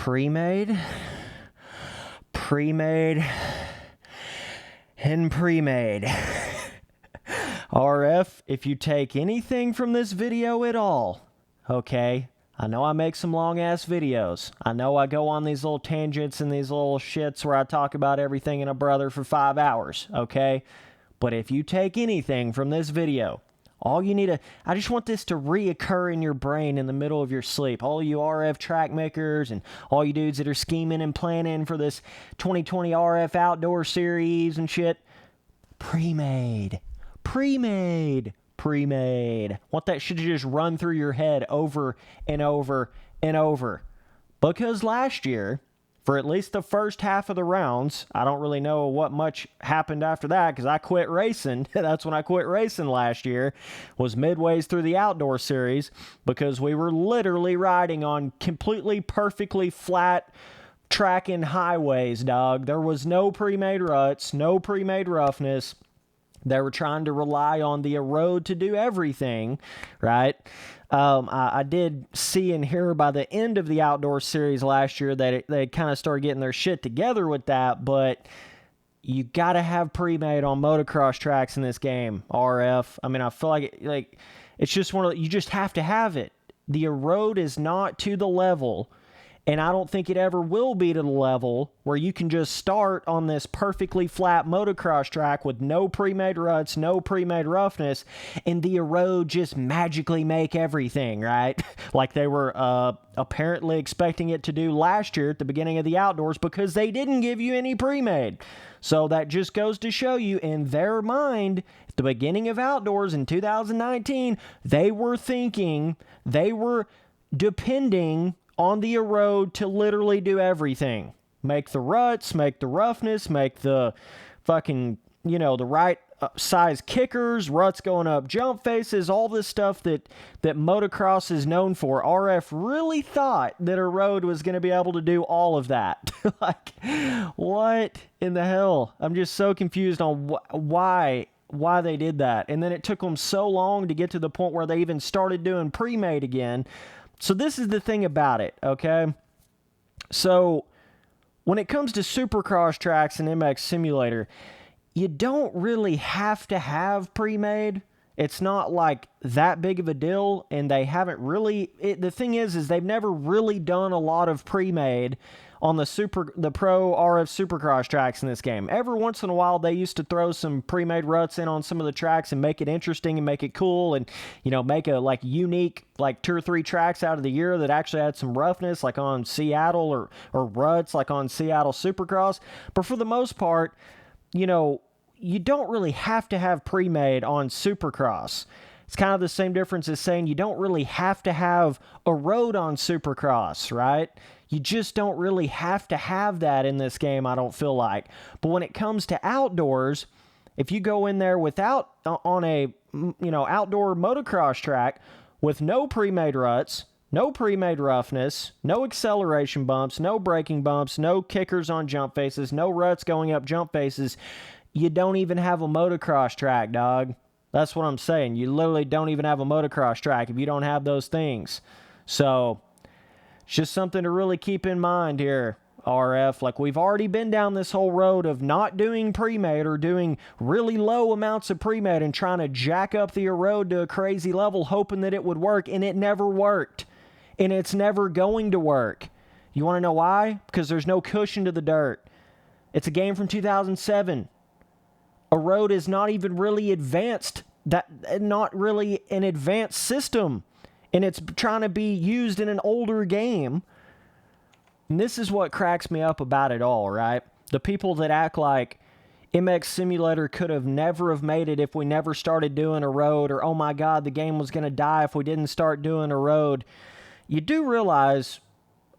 pre-made, and pre-made. RF, if you take anything from this video at all, okay, I know I make some long-ass videos. I know I go on these little tangents and these little shits where I talk about everything and a brother for 5 hours, okay? But if you take anything from this video, all you need to... I just want this to reoccur in your brain in the middle of your sleep. All you RF track makers and all you dudes that are scheming and planning for this 2020 RF Outdoor Series and shit. Pre-made. Want that shit to just run through your head over and over and over. Because last year, for at least the first half of the rounds, I don't really know what much happened after that because I quit racing. That's when I quit racing last year, was midways through the Outdoor Series because we were literally riding on completely perfectly flat track and highways, dog. There was no pre-made ruts, no pre-made roughness. They were trying to rely on the road to do everything, right? I did see and hear by the end of the Outdoor Series last year that they kind of started getting their shit together with that, but you got to have pre-made on motocross tracks in this game, RF. I mean, I feel like it's just one of you just have to have it. The road is not to the level, and I don't think it ever will be to the level where you can just start on this perfectly flat motocross track with no pre-made ruts, no pre-made roughness, and the road just magically make everything, right? Like they were apparently expecting it to do last year at the beginning of the outdoors because they didn't give you any pre-made. So that just goes to show you, in their mind, at the beginning of outdoors in 2019, they were depending on the road to literally do everything. Make the ruts, make the roughness, make the fucking, the right size kickers, ruts going up jump faces, all this stuff that motocross is known for. RF really thought that a road was going to be able to do all of that. Like, what in the hell? I'm just so confused on why they did that. And then it took them so long to get to the point where they even started doing pre-made again. So this is the thing about it, okay? So when it comes to Supercross tracks and MX Simulator, you don't really have to have pre-made. It's not like that big of a deal, and they haven't really... the thing is they've never really done a lot of pre-made on the pro RF Supercross tracks in this game. Every once in a while, they used to throw some pre-made ruts in on some of the tracks and make it interesting and make it cool and, make a, unique, 2 or 3 tracks out of the year that actually had some roughness, like on Seattle or ruts, like on Seattle Supercross. But for the most part, you don't really have to have pre-made on Supercross. It's kind of the same difference as saying you don't really have to have a road on Supercross, right? You just don't really have to have that in this game, I don't feel like. But when it comes to outdoors, if you go in there without, on a, outdoor motocross track with no pre-made ruts, no pre-made roughness, no acceleration bumps, no braking bumps, no kickers on jump faces, no ruts going up jump faces, you don't even have a motocross track, dog. That's what I'm saying. You literally don't even have a motocross track if you don't have those things. So it's just something to really keep in mind here, RF. Like, we've already been down this whole road of not doing pre-made or doing really low amounts of pre-made and trying to jack up the road to a crazy level, hoping that it would work, and it never worked. And it's never going to work. You want to know why? Because there's no cushion to the dirt. It's a game from 2007. A road is not even really advanced. Not really an advanced system. And it's trying to be used in an older game. And this is what cracks me up about it all, right? The people that act like MX Simulator could have never have made it if we never started doing a road, or, oh my God, the game was going to die if we didn't start doing a road. You do realize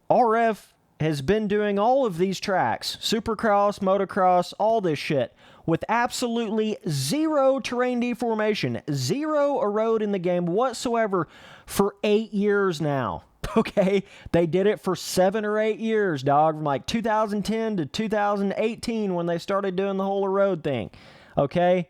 RF has been doing all of these tracks, Supercross, Motocross, all this shit, with absolutely zero terrain deformation, zero a road in the game whatsoever for 8 years now. Okay? They did it for 7 or 8 years, dog, from 2010 to 2018 when they started doing the whole road thing. Okay?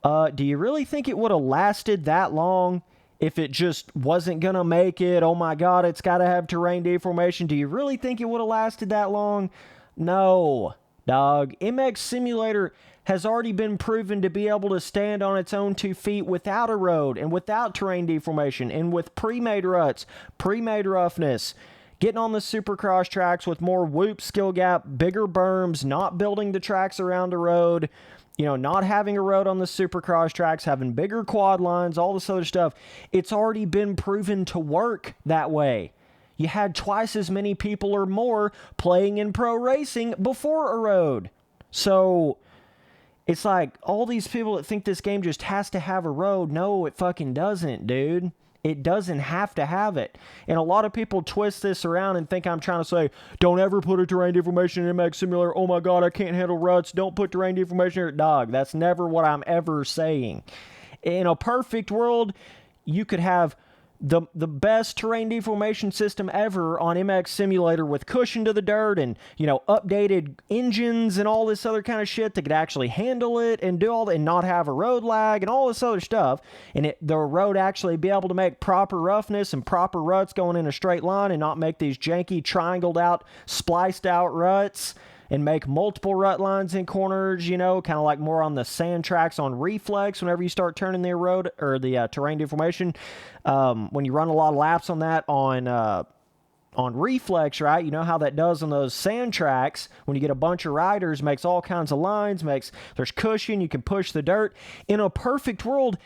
Do you really think it would have lasted that long if it just wasn't going to make it, oh my God, it's got to have terrain deformation. Do you really think it would have lasted that long? No, dog. MX Simulator has already been proven to be able to stand on its own 2 feet without a road and without terrain deformation and with pre-made ruts, pre-made roughness, getting on the supercross tracks with more whoop, skill gap, bigger berms, not building the tracks around a road, not having a road on the supercross tracks, having bigger quad lines, all this other stuff. It's already been proven to work that way. You had twice as many people or more playing in pro racing before a road. So it's like all these people that think this game just has to have a road. No, it fucking doesn't, dude. It doesn't have to have it. And a lot of people twist this around and think I'm trying to say, don't ever put a terrain deformation in MX Simulator. Oh my God, I can't handle ruts. Don't put terrain deformation in. Dog, that's never what I'm ever saying. In a perfect world, you could have the best terrain deformation system ever on MX Simulator with cushion to the dirt and, updated engines and all this other kind of shit that could actually handle it and do all that and not have a road lag and all this other stuff. And the road actually be able to make proper roughness and proper ruts going in a straight line and not make these janky triangled out, spliced out ruts and make multiple rut lines in corners, kind of like more on the sand tracks on reflex whenever you start turning the road or the terrain deformation. When you run a lot of laps on that on reflex, right? You know how that does on those sand tracks when you get a bunch of riders, makes all kinds of lines, there's cushion, you can push the dirt. In a perfect world,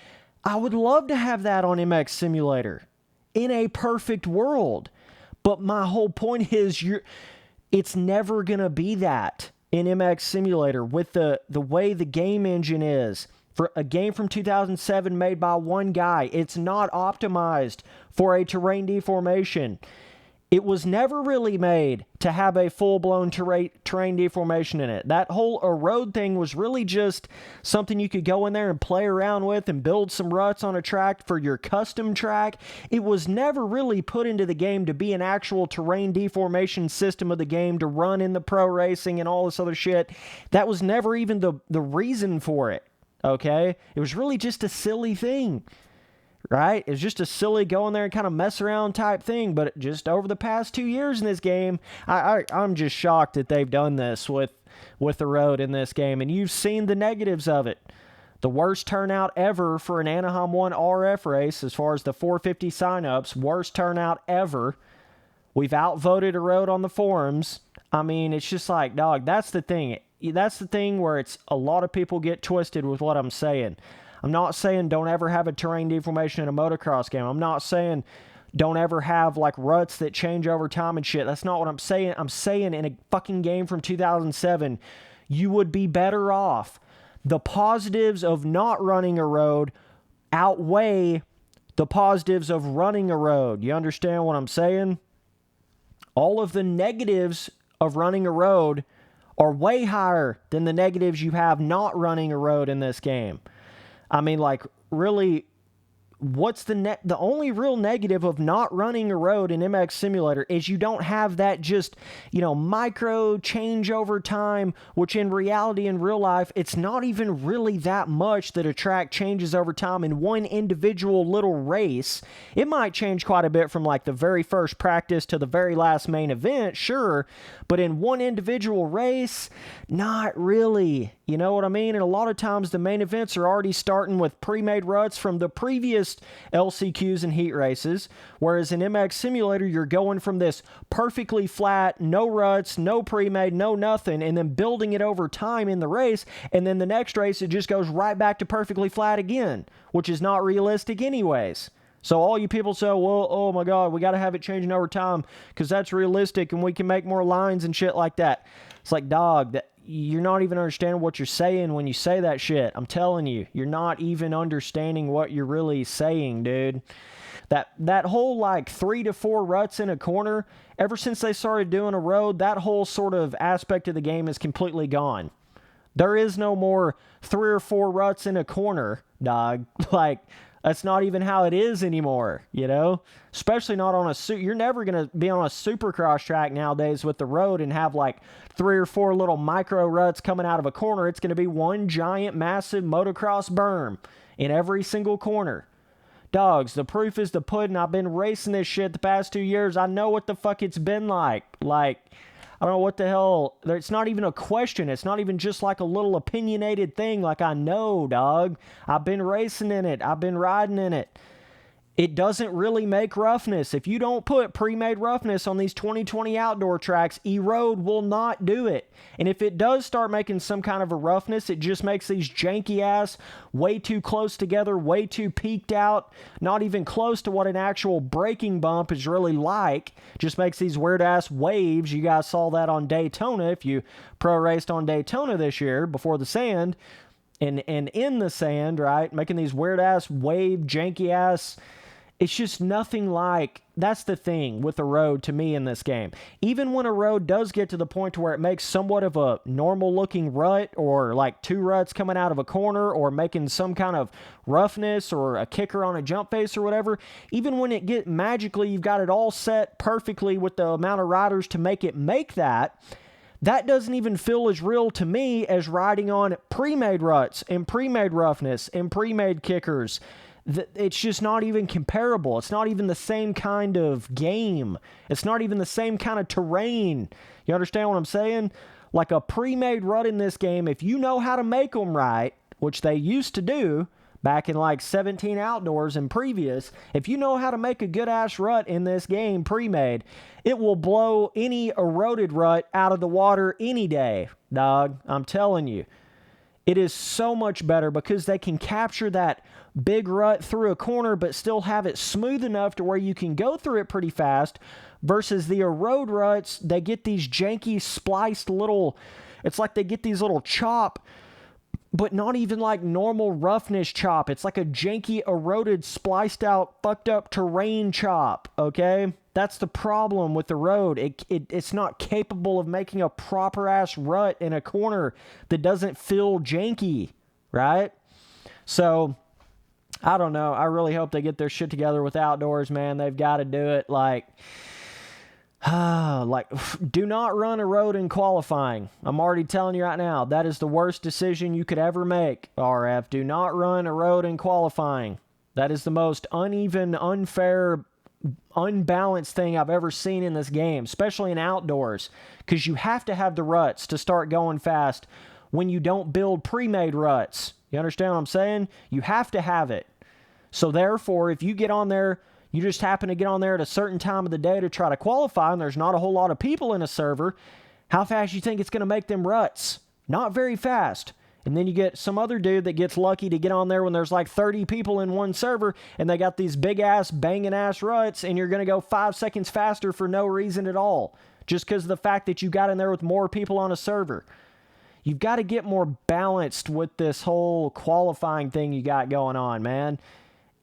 I would love to have that on MX Simulator. In a perfect world. But my whole point is it's never going to be that in MX Simulator with the way the game engine is. For a game from 2007 made by one guy, it's not optimized for a terrain deformation. It was never really made to have a full-blown terrain deformation in it. That whole road thing was really just something you could go in there and play around with and build some ruts on a track for your custom track. It was never really put into the game to be an actual terrain deformation system of the game to run in the pro racing and all this other shit. That was never even the reason for it, okay? It was really just a silly thing. Right? It's just a silly go in there and kind of mess around type thing. But just over the past 2 years in this game, I'm just shocked that they've done this with the road in this game. And you've seen the negatives of it. The worst turnout ever for an Anaheim 1 RF race as far as the 450 signups. Worst turnout ever. We've outvoted a road on the forums. I mean, it's just like, dog, that's the thing. That's the thing where it's a lot of people get twisted with what I'm saying. I'm not saying don't ever have a terrain deformation in a motocross game. I'm not saying don't ever have like ruts that change over time and shit. That's not what I'm saying. I'm saying in a fucking game from 2007, you would be better off. The positives of not running a road outweigh the positives of running a road. You understand what I'm saying? All of the negatives of running a road are way higher than the negatives you have not running a road in this game. I mean, like, really, what's the only real negative of not running a road in MX Simulator is you don't have that just, micro change over time, which in reality, in real life, it's not even really that much that a track changes over time in one individual little race. It might change quite a bit from like the very first practice to the very last main event, sure, but in one individual race, not really. You know what I mean? And a lot of times the main events are already starting with pre-made ruts from the previous LCQs and heat races, whereas in MX Simulator, you're going from this perfectly flat, no ruts, no pre-made, no nothing, and then building it over time in the race, and then the next race, it just goes right back to perfectly flat again, which is not realistic anyways. So all you people say, well, oh my God, we got to have it changing over time because that's realistic and we can make more lines and shit like that. It's like, dog, you're not even understanding what you're saying when you say that shit. I'm telling you, you're not even understanding what you're really saying, dude. That whole like 3 to 4 ruts in a corner, ever since they started doing a road, that whole sort of aspect of the game is completely gone. There is no more 3 or 4 ruts in a corner, dog. Like, that's not even how it is anymore, Especially not on you're never going to be on a supercross track nowadays with the road and have like 3 or 4 little micro ruts coming out of a corner. It's going to be one giant, massive motocross berm in every single corner. Dogs, the proof is the pudding. I've been racing this shit the past 2 years. I know what the fuck it's been like. Like, I don't know what the hell. It's not even a question. It's not even just like a little opinionated thing. Like, I know, dog. I've been racing in it. I've been riding in it. It doesn't really make roughness. If you don't put pre-made roughness on these 2020 outdoor tracks, E-Road will not do it. And if it does start making some kind of a roughness, it just makes these janky ass, way too close together, way too peaked out, not even close to what an actual braking bump is really like. Just makes these weird ass waves. You guys saw that on Daytona if you pro raced on Daytona this year before the sand. And in the sand, right? Making these weird ass wave, janky ass. It's just nothing like, that's the thing with a road to me in this game. Even when a road does get to the point to where it makes somewhat of a normal looking rut or like two ruts coming out of a corner or making some kind of roughness or a kicker on a jump face or whatever, even when it get magically, you've got it all set perfectly with the amount of riders to make it make that, that doesn't even feel as real to me as riding on pre-made ruts and pre-made roughness and pre-made kickers. It's just not even comparable. It's not even the same kind of game. It's not even the same kind of terrain. You understand what I'm saying? Like a pre-made rut in this game, if you know how to make them right, which they used to do back in like 17 Outdoors and previous, if you know how to make a good-ass rut in this game pre-made, it will blow any eroded rut out of the water any day, dog. I'm telling you. It is so much better because they can capture that big rut through a corner but still have it smooth enough to where you can go through it pretty fast versus the erode ruts. They get these janky spliced little, it's like they get these little chop, but not even like normal roughness chop. It's like a janky, eroded, spliced out, fucked up terrain chop, okay? That's the problem with the road. It's not capable of making a proper-ass rut in a corner that doesn't feel janky, right? So, I don't know. I really hope they get their shit together with Outdoors, man. They've got to do it. Like, do not run a road in qualifying. I'm already telling you right now, that is the worst decision you could ever make, RF. Do not run a road in qualifying. That is the most uneven, unfair, unbalanced thing I've ever seen in this game, especially in Outdoors, because you have to have the ruts to start going fast when you don't build pre-made ruts. You understand what I'm saying? You have to have it. So therefore, if you get on there, you just happen to get on there at a certain time of the day to try to qualify, and there's not a whole lot of people in a server, how fast you think it's going to make them ruts? Not very fast. And then you get some other dude that gets lucky to get on there when there's like 30 people in one server, and they got these big-ass, banging-ass ruts, and you're going to go 5 seconds faster for no reason at all, just because of the fact that you got in there with more people on a server. You've got to get more balanced with this whole qualifying thing you got going on, man.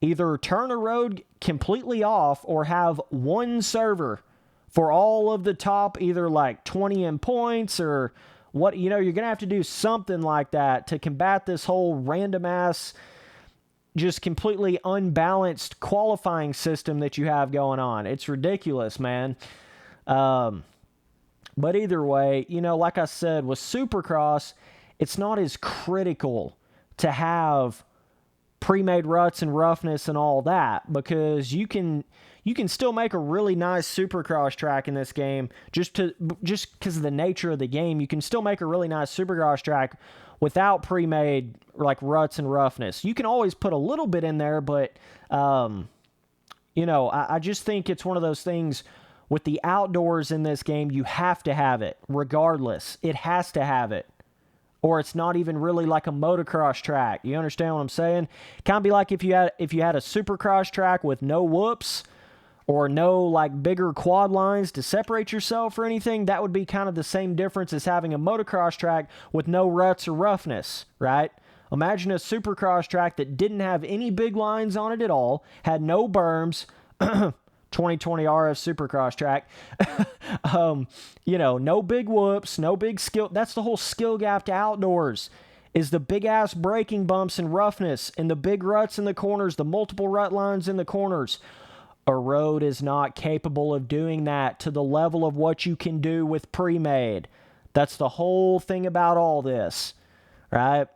Either turn a road completely off or have one server for all of the top, either like 20 in points or what, you know, you're going to have to do something like that to combat this whole random ass, just completely unbalanced qualifying system that you have going on. It's ridiculous, man. But either way, you know, like I said, with Supercross, it's not as critical to have pre-made ruts and roughness and all that, because you can still make a really nice Supercross track in this game just because of the nature of the game. You can still make a really nice Supercross track without pre-made like ruts and roughness. You can always put a little bit in there, but you know, I just think it's one of those things. With the Outdoors in this game, you have to have it, regardless. It has to have it. Or it's not even really like a motocross track. You understand what I'm saying? Kind of be like if you had a Supercross track with no whoops or no like bigger quad lines to separate yourself or anything. That would be kind of the same difference as having a motocross track with no ruts or roughness, right? Imagine a Supercross track that didn't have any big lines on it at all, had no berms, 2020 RS Supercross track. You know, no big whoops, no big skill. That's the whole skill gap to Outdoors, is the big-ass braking bumps and roughness and the big ruts in the corners, the multiple rut lines in the corners. A road is not capable of doing that to the level of what you can do with pre-made. That's the whole thing about all this, right?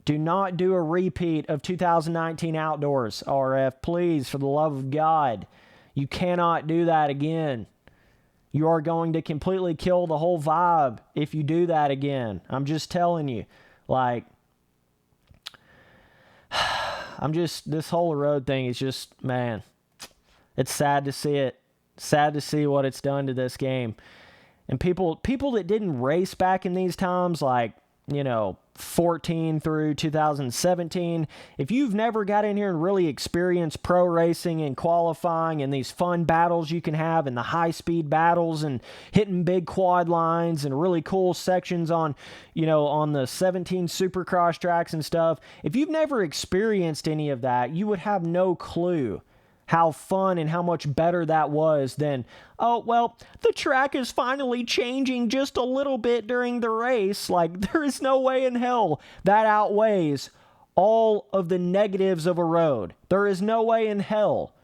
Do not do a repeat of 2019 outdoors, RF. Please, for the love of God. You cannot do that again. You are going to completely kill the whole vibe if you do that again. I'm just telling you. Like, this whole road thing is just, man, it's sad to see it. Sad to see what it's done to this game. And people that didn't race back in these times, like, 14 through 2017, if you've never got in here and really experienced pro racing and qualifying and these fun battles you can have and the high-speed battles and hitting big quad lines and really cool sections on, on the 17 Supercross tracks and stuff, if you've never experienced any of that, you would have no clue how fun and how much better that was than, oh, well, the track is finally changing just a little bit during the race. Like, there is no way in hell that outweighs all of the negatives of a road. There is no way in hell.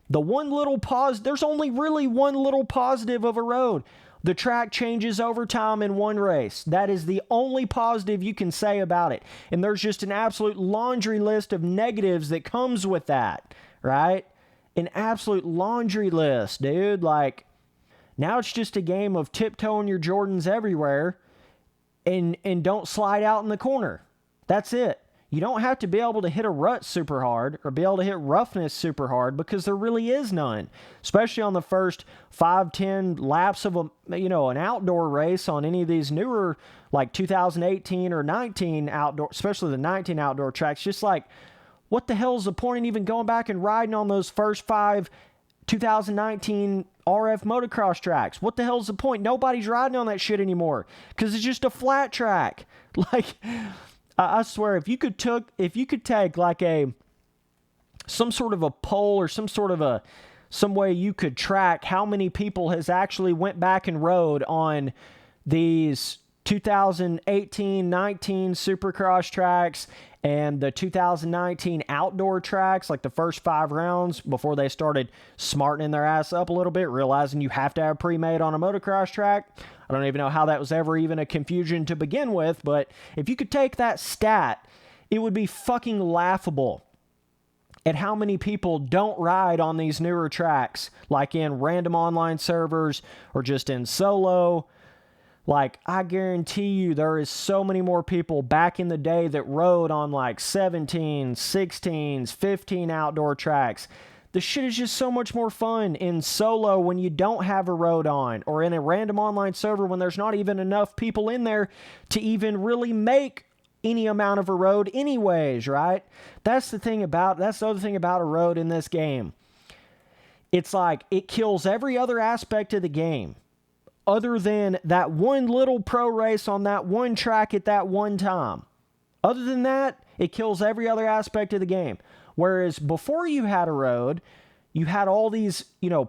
The one little there's only really one little positive of a road. The track changes over time in one race. That is the only positive you can say about it. And there's just an absolute laundry list of negatives that comes with that, right? An absolute laundry list, dude. Like, now it's just a game of tiptoeing your Jordans everywhere and don't slide out in the corner. That's it. You don't have to be able to hit a rut super hard or be able to hit roughness super hard because there really is none, especially on the first 5-10 laps of an outdoor race on any of these newer, like 2018 or 19 outdoor, especially the 19 outdoor tracks. Just like, what the hell is the point in even going back and riding on those first 5 2019 RF motocross tracks? What the hell is the point? Nobody's riding on that shit anymore because it's just a flat track. Like, I swear, if you could take like some sort of a poll or some way you could track how many people has actually went back and rode on these 2018, 19 Supercross tracks and the 2019 outdoor tracks, like the first 5 rounds before they started smartening their ass up a little bit, realizing you have to have pre-made on a motocross track. I don't even know how that was ever even a confusion to begin with, but if you could take that stat, it would be fucking laughable at how many people don't ride on these newer tracks, like in random online servers or just in solo. Like, I guarantee you there is so many more people back in the day that rode on like 17s, 16s, 15 outdoor tracks. The shit is just so much more fun in solo when you don't have a road on, or in a random online server when there's not even enough people in there to even really make any amount of a road anyways, right? That's the other thing about a road in this game. It's like, it kills every other aspect of the game, other than that one little pro race on that one track at that one time. Other than that, it kills every other aspect of the game. Whereas before you had a road, you had all these,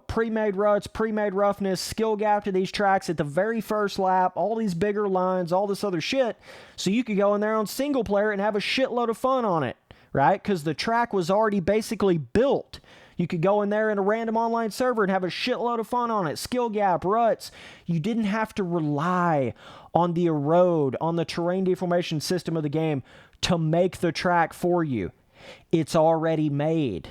pre-made ruts, pre-made roughness, skill gap to these tracks at the very first lap, all these bigger lines, all this other shit. So you could go in there on single player and have a shitload of fun on it, right? Because the track was already basically built. You could go in there in a random online server and have a shitload of fun on it. Skill gap, ruts. You didn't have to rely on the road, on the terrain deformation system of the game to make the track for you. It's already made.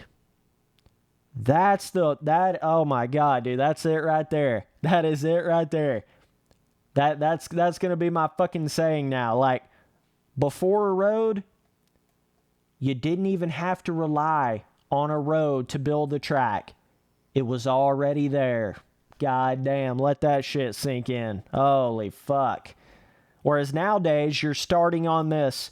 Oh my God, dude, that's it right there. That is it right there. That's going to be my fucking saying now. Like, before a road, you didn't even have to rely on a road to build the track. It was already there. God damn, let that shit sink in. Holy fuck. Whereas nowadays, you're starting on this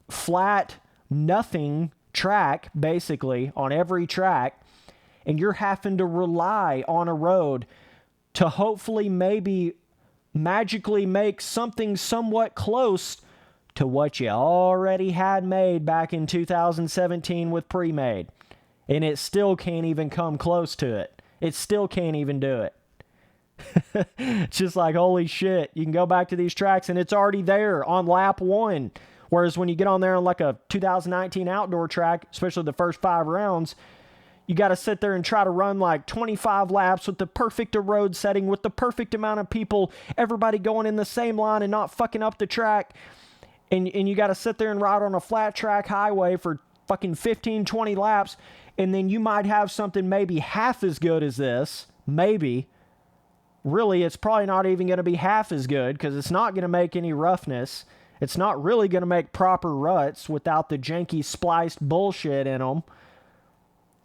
flat, nothing track, basically, on every track, and you're having to rely on a road to hopefully maybe magically make something somewhat close to what you already had made back in 2017 with pre-made. And it still can't even come close to it. It still can't even do it. It's just like, holy shit, you can go back to these tracks and it's already there on lap 1. Whereas when you get on there on like a 2019 outdoor track, especially the first 5 rounds, you got to sit there and try to run like 25 laps with the perfect road setting, with the perfect amount of people, everybody going in the same line and not fucking up the track. and you got to sit there and ride on a flat track highway for fucking 15, 20 laps, and then you might have something maybe half as good as this. Maybe. Really, it's probably not even going to be half as good because it's not going to make any roughness. It's not really going to make proper ruts without the janky spliced bullshit in them.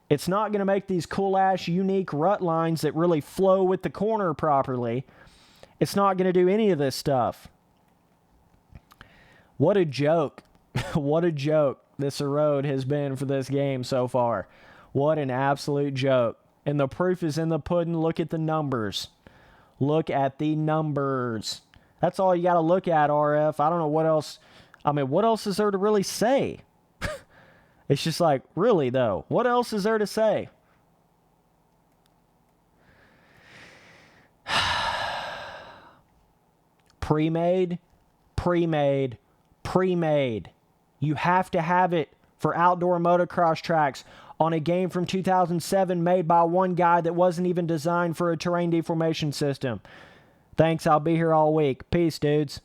It's not going to make these cool-ass, unique rut lines that really flow with the corner properly. It's not going to do any of this stuff. What a joke. What a joke this road has been for this game so far. What an absolute joke. And the proof is in the pudding. Look at the numbers. Look at the numbers. That's all you got to look at, RF. I don't know what else. I mean, what else is there to really say? It's just like, really, though, what else is there to say? Pre-made, pre-made, pre-made. You have to have it for outdoor motocross tracks on a game from 2007 made by one guy that wasn't even designed for a terrain deformation system. Thanks, I'll be here all week. Peace, dudes.